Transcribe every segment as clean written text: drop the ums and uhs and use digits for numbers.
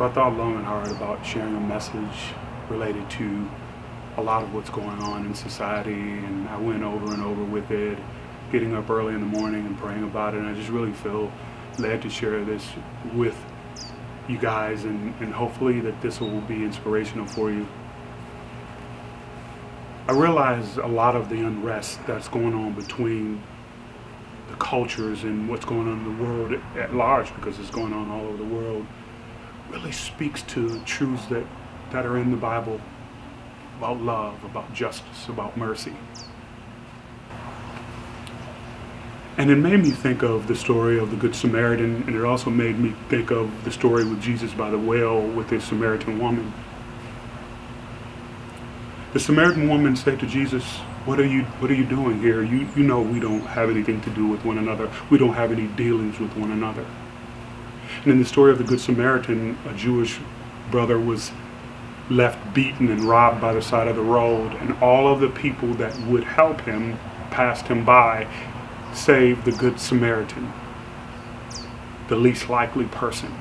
I thought long and hard about sharing a message related to a lot of what's going on in society, and I went over and over with it, getting up early in the morning and praying about it, and I just really feel led to share this with you guys, and hopefully that this will be inspirational for you. I realize a lot of the unrest that's going on between the cultures and what's going on in the world at large, because it's going on all over the world, really speaks to truths that are in the Bible about love, about justice, about mercy. And it made me think of the story of the Good Samaritan, and it also made me think of the story with Jesus by the well with the Samaritan woman. The Samaritan woman said to Jesus, what are you doing here? You know we don't have anything to do with one another. We don't have any dealings with one another. And in the story of the Good Samaritan, a Jewish brother was left beaten and robbed by the side of the road, and all of the people that would help him passed him by, save the Good Samaritan, the least likely person.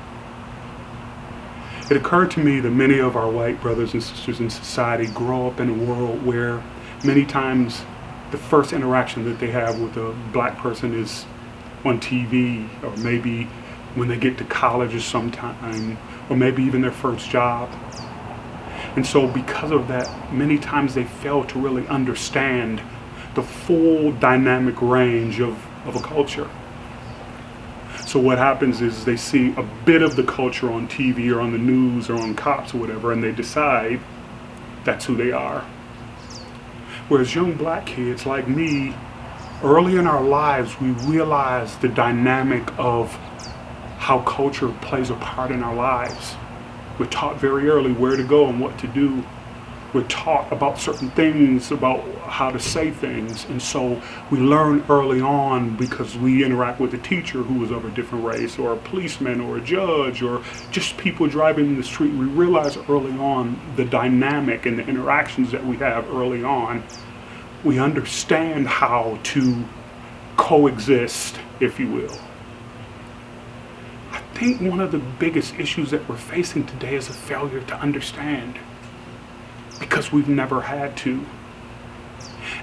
It occurred to me that many of our white brothers and sisters in society grow up in a world where many times the first interaction that they have with a black person is on TV, or maybe when they get to college or sometime, or maybe even their first job. And so because of that, many times they fail to really understand the full dynamic range of a culture. So what happens is they see a bit of the culture on TV or on the news or on Cops or whatever, and they decide that's who they are. Whereas young black kids like me, early in our lives, we realize the dynamic of how culture plays a part in our lives. We're taught very early where to go and what to do. We're taught about certain things, about how to say things. And so we learn early on because we interact with a teacher who is of a different race, or a policeman, or a judge, or just people driving in the street. We realize early on the dynamic and the interactions that we have early on. We understand how to coexist, if you will. I think one of the biggest issues that we're facing today is a failure to understand, because we've never had to.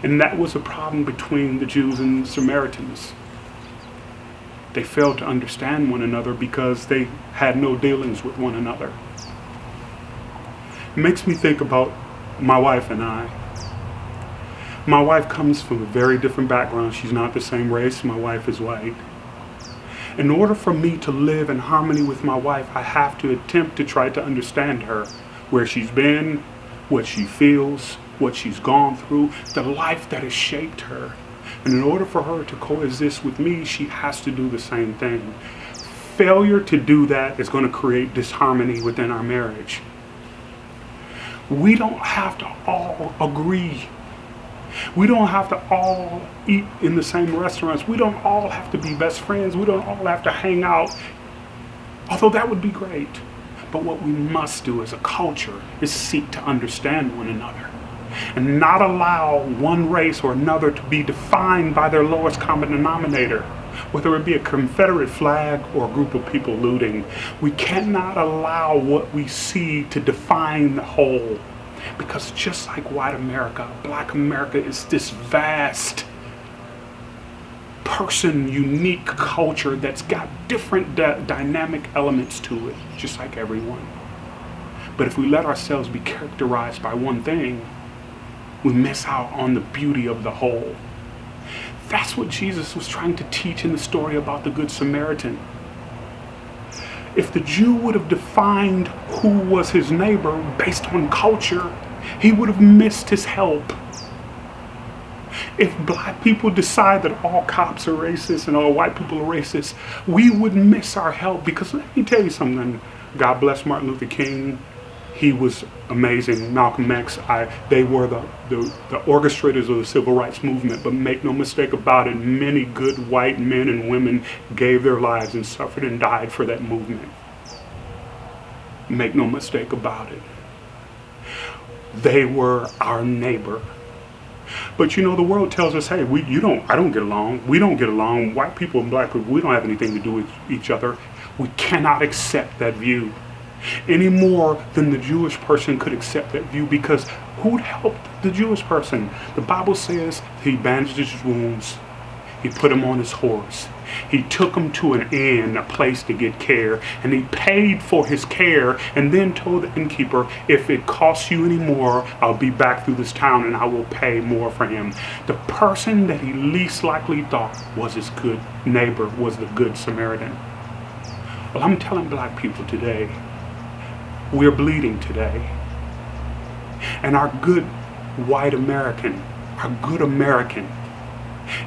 And that was a problem between the Jews and the Samaritans. They failed to understand one another because they had no dealings with one another. It makes me think about my wife and I. My wife comes from a very different background. She's not the same race. My wife is white. In order for me to live in harmony with my wife, I have to attempt to try to understand her, where she's been, what she feels, what she's gone through, the life that has shaped her. And in order for her to coexist with me, she has to do the same thing. Failure to do that is going to create disharmony within our marriage. We don't have to all agree. We don't have to all eat in the same restaurants. We don't all have to be best friends. We don't all have to hang out, although that would be great. But what we must do as a culture is seek to understand one another and not allow one race or another to be defined by their lowest common denominator, whether it be a Confederate flag or a group of people looting. We cannot allow what we see to define the whole, because just like white America, black America is this vast person, unique culture that's got different dynamic elements to it, just like everyone. But if we let ourselves be characterized by one thing, we miss out on the beauty of the whole. That's what Jesus was trying to teach in the story about the Good Samaritan. If the Jew would have defined who was his neighbor based on culture, he would have missed his help. If black people decide that all cops are racist and all white people are racist, we would miss our help. Because let me tell you something, God bless Martin Luther King. He was amazing. Malcolm X, they were the orchestrators of the civil rights movement, but make no mistake about it, many good white men and women gave their lives and suffered and died for that movement. Make no mistake about it. They were our neighbor. But you know, the world tells us, hey, I don't get along. We don't get along. White people and black people, we don't have anything to do with each other. We cannot accept that view. any more than the Jewish person could accept that view, because who'd help the Jewish person? The Bible says he bandaged his wounds, he put him on his horse, he took him to an inn, a place to get care, and he paid for his care, and then told the innkeeper, if it costs you any more, I'll be back through this town and I will pay more for him. The person that he least likely thought was his good neighbor was the Good Samaritan. Well, I'm telling black people today, we're bleeding today. And our good white American, our good American,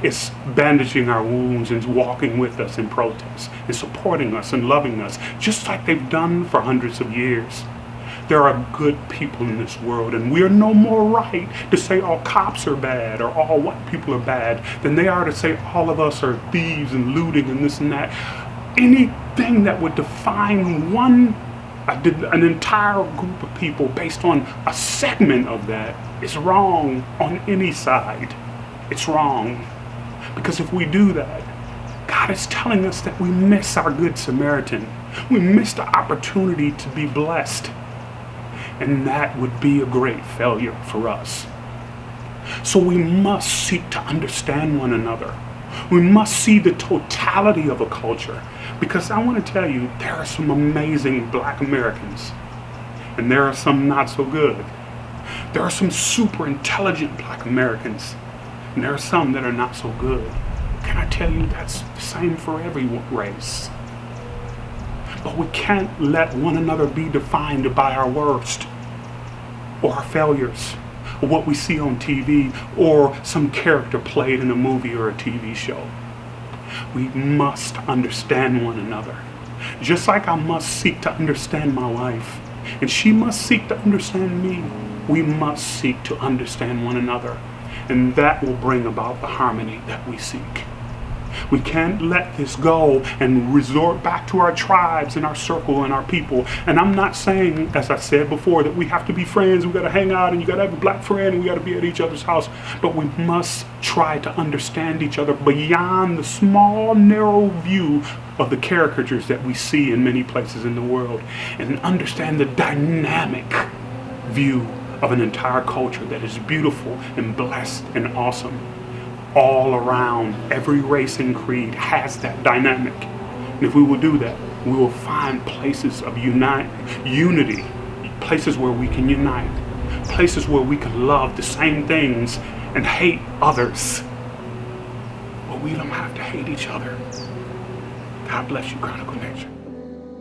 is bandaging our wounds and walking with us in protest and supporting us and loving us, just like they've done for hundreds of years. There are good people in this world, and we're no more right to say all cops are bad or all white people are bad than they are to say all of us are thieves and looting and this and that. Anything that would define an entire group of people based on a segment of that is wrong on any side. It's wrong. Because if we do that, God is telling us that we miss our Good Samaritan. We miss the opportunity to be blessed. And that would be a great failure for us. So we must seek to understand one another. We must see the totality of a culture. Because I want to tell you, there are some amazing black Americans. And there are some not so good. There are some super intelligent black Americans. And there are some that are not so good. Can I tell you, that's the same for every race. But we can't let one another be defined by our worst, or our failures, or what we see on TV, or some character played in a movie or a TV show. We must understand one another. Just like I must seek to understand my wife, and she must seek to understand me, we must seek to understand one another. And that will bring about the harmony that we seek. We can't let this go and resort back to our tribes and our circle and our people. And I'm not saying, as I said before, that we have to be friends, we gotta hang out and you gotta have a black friend and we gotta be at each other's house. But we must try to understand each other beyond the small, narrow view of the caricatures that we see in many places in the world, and understand the dynamic view of an entire culture that is beautiful and blessed and awesome. All around, every race and creed has that dynamic. And if we will do that, we will find places of unity, places where we can unite, places where we can love the same things and hate others. But we don't have to hate each other. God bless you, Chronicle Nation.